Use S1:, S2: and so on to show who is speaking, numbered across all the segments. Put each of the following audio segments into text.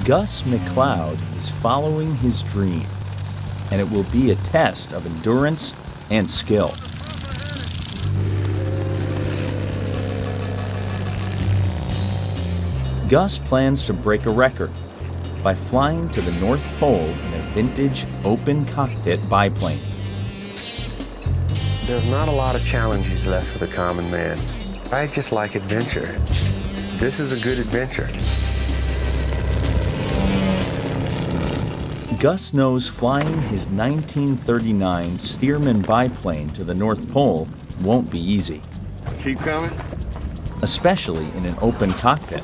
S1: Gus McCloud is following his dream, and it will be a test of endurance and skill. Gus plans to break a record by flying to the North Pole in a vintage open cockpit biplane.
S2: There's not a lot of challenges left for the common man. I just like adventure. This is a good adventure.
S1: Gus knows flying his 1939 Stearman biplane to the North Pole won't be easy,
S2: Keep coming.
S1: especially in an open cockpit.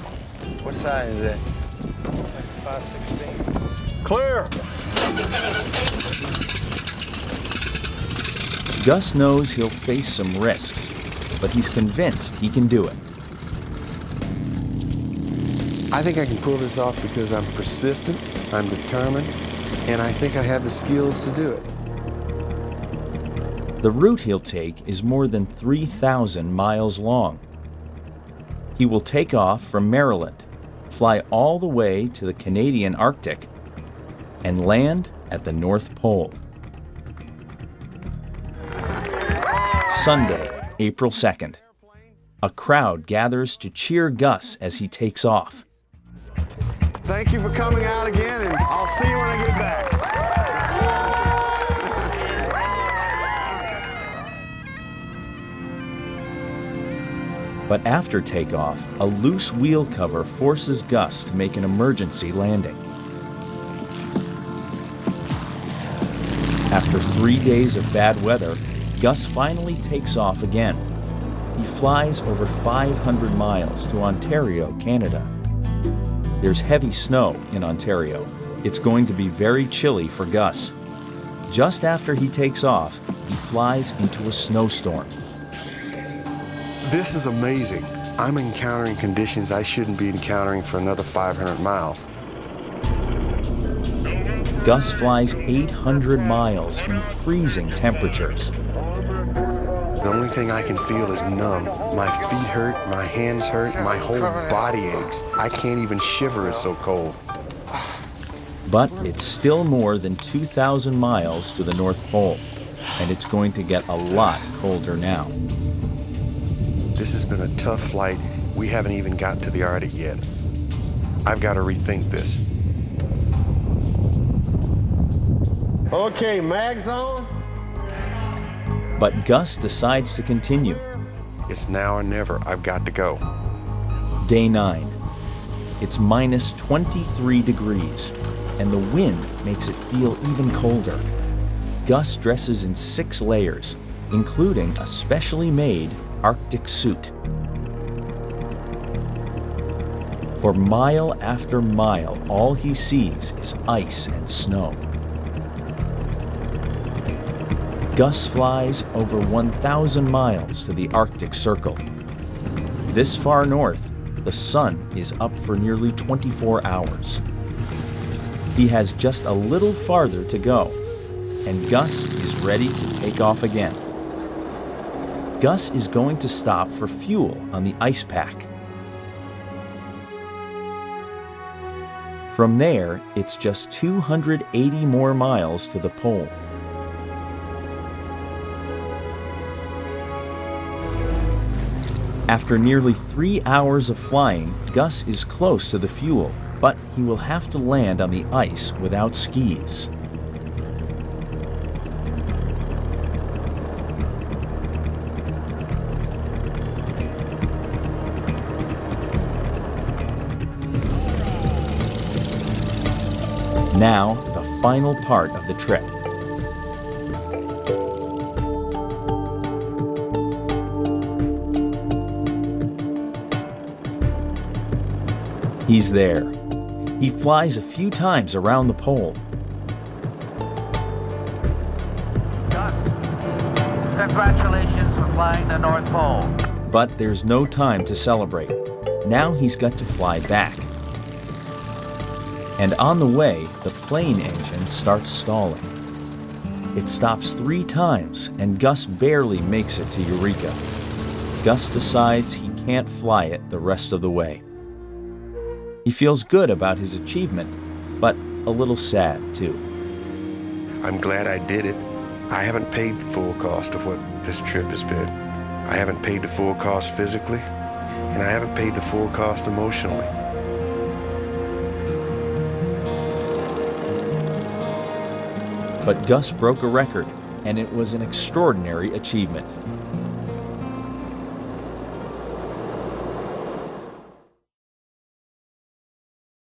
S2: What size is that? 516. Clear!
S1: Gus knows he'll face some risks, but he's convinced he can do it.
S2: I think I can pull this off because I'm persistent, I'm determined, and I think I have the skills to do it.
S1: The route he'll take is more than 3,000 miles long. He will take off from Maryland, fly all the way to the Canadian Arctic, and land at the North Pole. Sunday, April 2nd. A crowd gathers to cheer Gus as he takes off.
S2: Thank you for coming out again, and I'll see you when I get back.
S1: But after takeoff, a loose wheel cover forces Gus to make an emergency landing. After 3 days of bad weather, Gus finally takes off again. He flies over 500 miles to Ontario, Canada. There's heavy snow in Ontario. It's going to be very chilly for Gus. Just after he takes off, he flies into a snowstorm.
S2: This is amazing. I'm encountering conditions I shouldn't be encountering for another 500 miles.
S1: Gus flies 800 miles in freezing temperatures.
S2: The only thing I can feel is numb. My feet hurt, my hands hurt, my whole body aches. I can't even shiver, it's so cold.
S1: But it's still more than 2,000 miles to the North Pole, and it's going to get a lot colder now.
S2: This has been a tough flight. We haven't even gotten to the Arctic yet. I've got to rethink this. Okay, mag's on.
S1: But Gus decides to continue.
S2: It's now or never. I've got to go.
S1: Day 9. It's minus 23 degrees, and the wind makes it feel even colder. Gus dresses in 6 layers, including a specially made Arctic suit. For mile after mile, all he sees is ice and snow. Gus flies over 1,000 miles to the Arctic Circle. This far north, the sun is up for nearly 24 hours. He has just a little farther to go, and Gus is ready to take off again. Gus is going to stop for fuel on the ice pack. From there, it's just 280 more miles to the pole. After nearly 3 hours of flying, Gus is close to the fuel, but he will have to land on the ice without skis. Now, the final part of the trip. He's there. He flies a few times around the pole.
S3: Gus, congratulations for flying the North Pole.
S1: But there's no time to celebrate. Now he's got to fly back. And on the way, the plane engine starts stalling. It stops 3 times, and Gus barely makes it to Eureka. Gus decides he can't fly it the rest of the way. He feels good about his achievement, but a little sad too.
S2: I'm glad I did it. I haven't paid the full cost of what this trip has been. I haven't paid the full cost physically, and I haven't paid the full cost emotionally.
S1: But Gus broke a record, and it was an extraordinary achievement.